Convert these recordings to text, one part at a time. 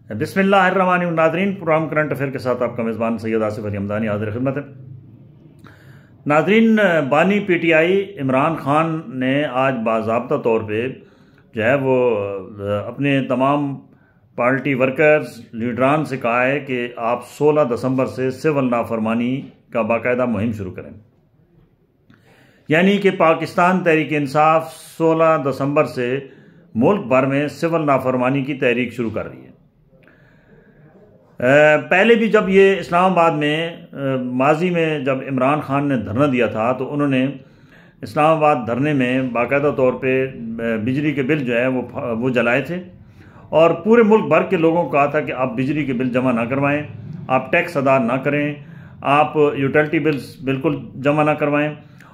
بسم اللہ الرحمن الرحیم ناظرین، پروگرام کرنٹ افیئر کے ساتھ آپ کا میزبان سید آصف علی حمدانی حاضر خدمت ہے۔ ناظرین، بانی P T I Imran Khan نے آج باضابطہ طور پہ جو ہے وہ اپنے تمام پارٹی ورکرز لیڈران سے کہا ہے کہ آپ 16 دسمبر سے سول نافرمانی کا باقاعدہ مہم شروع کریں، یعنی کہ پاکستان تحریک انصاف 16 دسمبر سے ملک بھر میں سول نافرمانی کی تحریک شروع کر رہی ہے۔ پہلے بھی جب یہ اسلام آباد میں ماضی میں جب عمران خان نے دھرنا دیا تھا تو انہوں نے اسلام آباد دھرنے میں باقاعدہ طور پہ بجلی کے بل جو ہے وہ جلائے تھے، اور پورے ملک بھر کے لوگوں کو کہا تھا کہ آپ بجلی کے بل جمع نہ کروائیں، آپ ٹیکس ادا نہ کریں، آپ یوٹیلٹی بلز بالکل جمع نہ کروائیں۔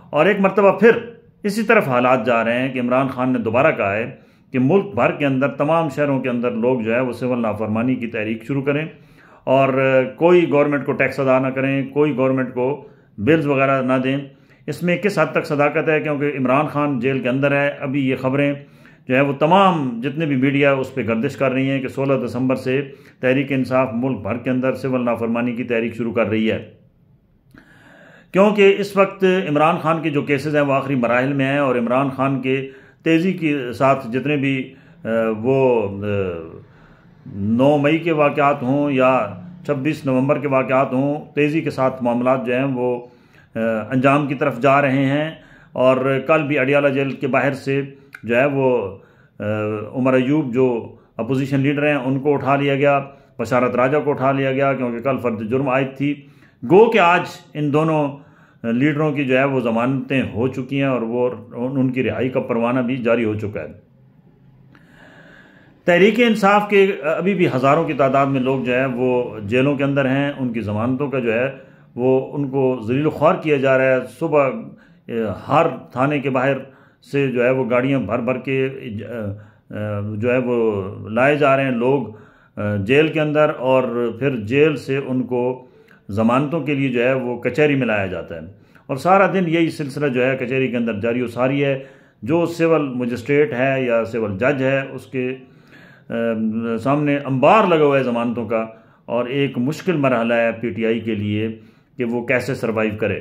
اور ایک مرتبہ پھر اسی طرف حالات جا رہے ہیں کہ عمران خان نے دوبارہ کہا ہے کہ ملک بھر کے اندر تمام شہروں کے اندر لوگ جو ہے وہ سول نافرمانی کی تحریک شروع کریں، اور کوئی گورنمنٹ کو ٹیکس ادا نہ کریں، کوئی گورنمنٹ کو بلز وغیرہ نہ دیں۔ اس میں کس حد تک صداقت ہے، کیونکہ عمران خان جیل کے اندر ہے، ابھی یہ خبریں جو ہے وہ تمام جتنے بھی میڈیا اس پہ گردش کر رہی ہیں کہ 16 دسمبر سے تحریک انصاف ملک بھر کے اندر سول نافرمانی کی تحریک شروع کر رہی ہے، کیونکہ اس وقت عمران خان کے جو کیسز ہیں وہ آخری مراحل میں ہیں، اور عمران خان کے تیزی کے ساتھ جتنے بھی وہ 9 مئی کے واقعات ہوں یا 26 نومبر کے واقعات ہوں، تیزی کے ساتھ معاملات جو ہیں وہ انجام کی طرف جا رہے ہیں۔ اور کل بھی اڈیالہ جیل کے باہر سے جو ہے وہ عمر ایوب جو اپوزیشن لیڈر ہیں ان کو اٹھا لیا گیا، بشارت راجہ کو اٹھا لیا گیا، کیونکہ کل فرد جرم عائد تھی۔ گو کہ آج ان دونوں لیڈروں کی جو ہے وہ ضمانتیں ہو چکی ہیں، اور وہ ان کی رہائی کا پروانہ بھی جاری ہو چکا ہے۔ تحریک انصاف کے ابھی بھی ہزاروں کی تعداد میں لوگ جو ہے وہ جیلوں کے اندر ہیں، ان کی ضمانتوں کا جو ہے وہ ان کو ذلیل و خوار کیا جا رہا ہے۔ صبح ہر تھانے کے باہر سے جو ہے وہ گاڑیاں بھر بھر کے جو ہے وہ لائے جا رہے ہیں لوگ جیل کے اندر، اور پھر جیل سے ان کو ضمانتوں کے لیے جو ہے وہ کچہری میں لایا جاتا ہے، اور سارا دن یہی سلسلہ جو ہے کچہری کے اندر جاری و ساری ہے۔ جو سول مجسٹریٹ ہے یا سول جج ہے اس کے سامنے انبار لگا ہوا ہے ضمانتوں کا، اور ایک مشکل مرحلہ ہے پی ٹی آئی کے لیے کہ وہ کیسے سروائیو کرے۔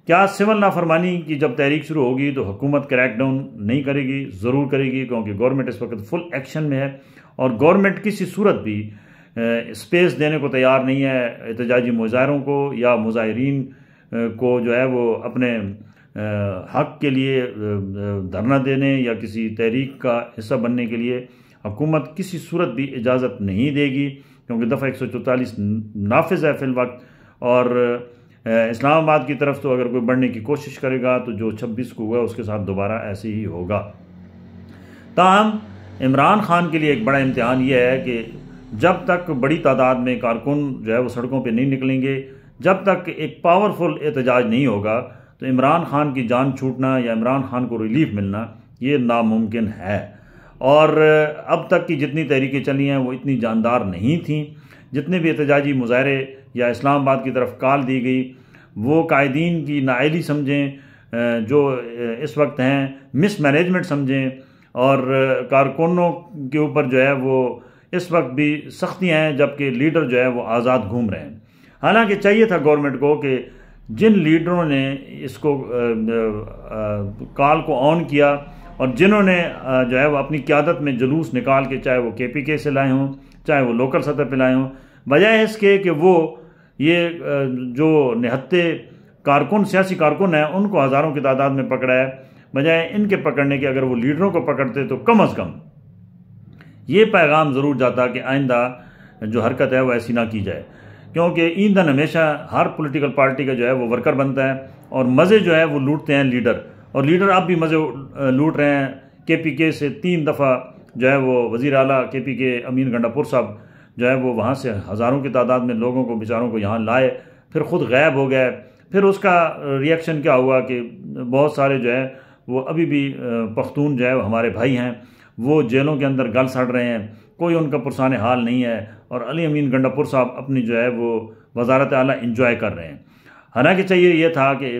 کیا سول نافرمانی کی جب تحریک شروع ہوگی تو حکومت کریک ڈاؤن نہیں کرے گی؟ ضرور کرے گی، کیونکہ گورنمنٹ اس وقت فل ایکشن میں ہے، اور گورنمنٹ کسی صورت بھی اسپیس دینے کو تیار نہیں ہے احتجاجی مظاہروں کو یا مظاہرین کو جو ہے وہ اپنے حق کے لیے دھرنا دینے یا کسی تحریک کا حصہ بننے کے لیے حکومت کسی صورت بھی اجازت نہیں دے گی، کیونکہ دفعہ 144 نافذ ہے فی الوقت۔ اور اسلام آباد کی طرف تو اگر کوئی بڑھنے کی کوشش کرے گا تو جو 26 کو ہوا اس کے ساتھ دوبارہ ایسے ہی ہوگا۔ تاہم عمران خان کے لیے ایک بڑا امتحان یہ ہے کہ جب تک بڑی تعداد میں کارکن جو ہے وہ سڑکوں پہ نہیں نکلیں گے، جب تک ایک پاورفل احتجاج نہیں ہوگا، تو عمران خان کی جان چھوٹنا یا عمران خان کو ریلیف ملنا یہ ناممکن ہے۔ اور اب تک کی جتنی تحریکیں چلی ہیں وہ اتنی جاندار نہیں تھیں۔ جتنے بھی احتجاجی مظاہرے یا اسلام آباد کی طرف کال دی گئی وہ قائدین کی نااہلی سمجھیں، جو اس وقت ہیں مس مینجمنٹ سمجھیں، اور کارکنوں کے اوپر جو ہے وہ اس وقت بھی سختیاں ہیں، جبکہ لیڈر جو ہے وہ آزاد گھوم رہے ہیں۔ حالانکہ چاہیے تھا گورنمنٹ کو کہ جن لیڈروں نے اس کو کال کو آن کیا اور جنہوں نے جو ہے وہ اپنی قیادت میں جلوس نکال کے، چاہے وہ کے پی کے سے لائے ہوں چاہے وہ لوکل سطح پہ لائے ہوں، بجائے اس کے کہ وہ یہ جو نہتے کارکن سیاسی کارکن ہیں ان کو ہزاروں کی تعداد میں پکڑا ہے، بجائے ان کے پکڑنے کے اگر وہ لیڈروں کو پکڑتے تو کم از کم یہ پیغام ضرور جاتا کہ آئندہ جو حرکت ہے وہ ایسی نہ کی جائے، کیونکہ ایندھن ہمیشہ ہر پولیٹیکل پارٹی کا جو ہے وہ ورکر بنتا ہے، اور مزے جو ہے وہ لوٹتے ہیں لیڈر، اور لیڈر اب بھی مزے لوٹ رہے ہیں۔ کے پی کے سے 3 دفعہ جو ہے وہ وزیر اعلیٰ کے پی کے امین گنڈاپور صاحب جو ہے وہ وہاں سے ہزاروں کی تعداد میں لوگوں کو بیچاروں کو یہاں لائے، پھر خود غائب ہو گئے۔ پھر اس کا ریئیکشن کیا ہوا کہ بہت سارے جو ہے وہ ابھی بھی پختون جو ہے وہ ہمارے بھائی ہیں، وہ جیلوں کے اندر گل سڑ رہے ہیں، کوئی ان کا پرسان حال نہیں ہے، اور علی امین گنڈاپور صاحب اپنی جو ہے وہ وزارت اعلیٰ انجوائے کر رہے ہیں۔ حالانکہ چاہیے یہ تھا کہ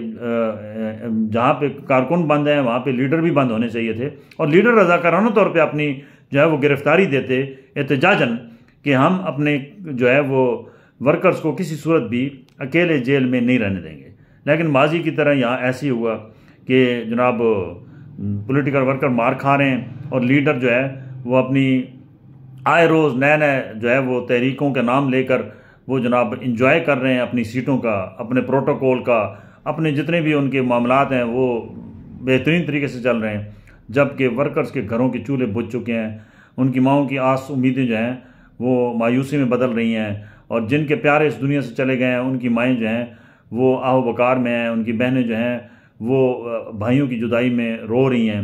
جہاں پہ کارکن بند ہیں وہاں پہ لیڈر بھی بند ہونے چاہیے تھے، اور لیڈر رضاکارانہ طور پہ اپنی جو ہے وہ گرفتاری دیتے احتجاجاً، کہ ہم اپنے جو ہے وہ ورکرز کو کسی صورت بھی اکیلے جیل میں نہیں رہنے دیں گے۔ لیکن ماضی کی طرح یہاں ایسے ہی ہوا کہ جناب پولیٹیکل ورکر مار کھا رہے ہیں اور لیڈر جو ہے وہ اپنی آئے روز نئے نئے جو ہے وہ تحریکوں کا نام لے کر وہ جناب انجوائے کر رہے ہیں اپنی سیٹوں کا، اپنے پروٹوکول کا، اپنے جتنے بھی ان کے معاملات ہیں وہ بہترین طریقے سے چل رہے ہیں، جبکہ ورکرز کے گھروں کے چولہے بجھ چکے ہیں، ان کی ماؤں کی آس امیدیں جو ہیں وہ مایوسی میں بدل رہی ہیں، اور جن کے پیارے اس دنیا سے چلے گئے ہیں ان کی مائیں جو ہیں وہ آہ و بکار میں ہیں، ان کی بہنیں جو ہیں وہ بھائیوں کی جدائی میں رو رہی ہیں۔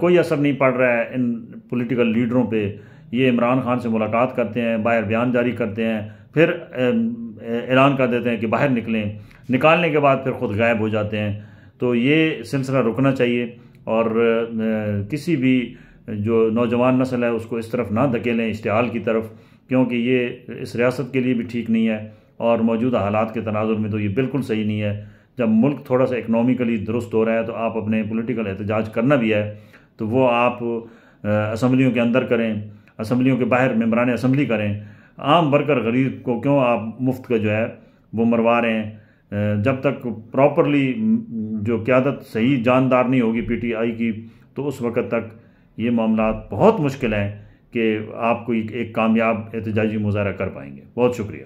کوئی اثر نہیں پڑ رہا ہے ان پولیٹیکل لیڈروں پہ۔ یہ عمران خان سے ملاقات کرتے ہیں، باہر بیان جاری کرتے ہیں، پھر اعلان کر دیتے ہیں کہ باہر نکلیں، نکالنے کے بعد پھر خود غائب ہو جاتے ہیں۔ تو یہ سلسلہ رکنا چاہیے، اور کسی بھی جو نوجوان نسل ہے اس کو اس طرف نہ دھکیلیں اشتعال کی طرف، کیونکہ یہ اس ریاست کے لیے بھی ٹھیک نہیں ہے، اور موجودہ حالات کے تناظر میں تو یہ بالکل صحیح نہیں ہے۔ جب ملک تھوڑا سا اکنامکلی درست ہو رہا ہے تو آپ اپنے پولیٹیکل احتجاج کرنا بھی ہے تو وہ آپ اسمبلیوں کے اندر کریں، اسمبلیوں کے باہر ممبران اسمبلی کریں۔ عام ورکر غریب کو کیوں آپ مفت کا جو ہے وہ مروا رہے ہیں؟ جب تک پراپرلی جو قیادت صحیح جاندار نہیں ہوگی پی ٹی آئی کی، تو اس وقت تک یہ معاملات بہت مشکل ہیں کہ آپ کوئی ایک کامیاب احتجاجی مظاہرہ کر پائیں گے۔ بہت شکریہ۔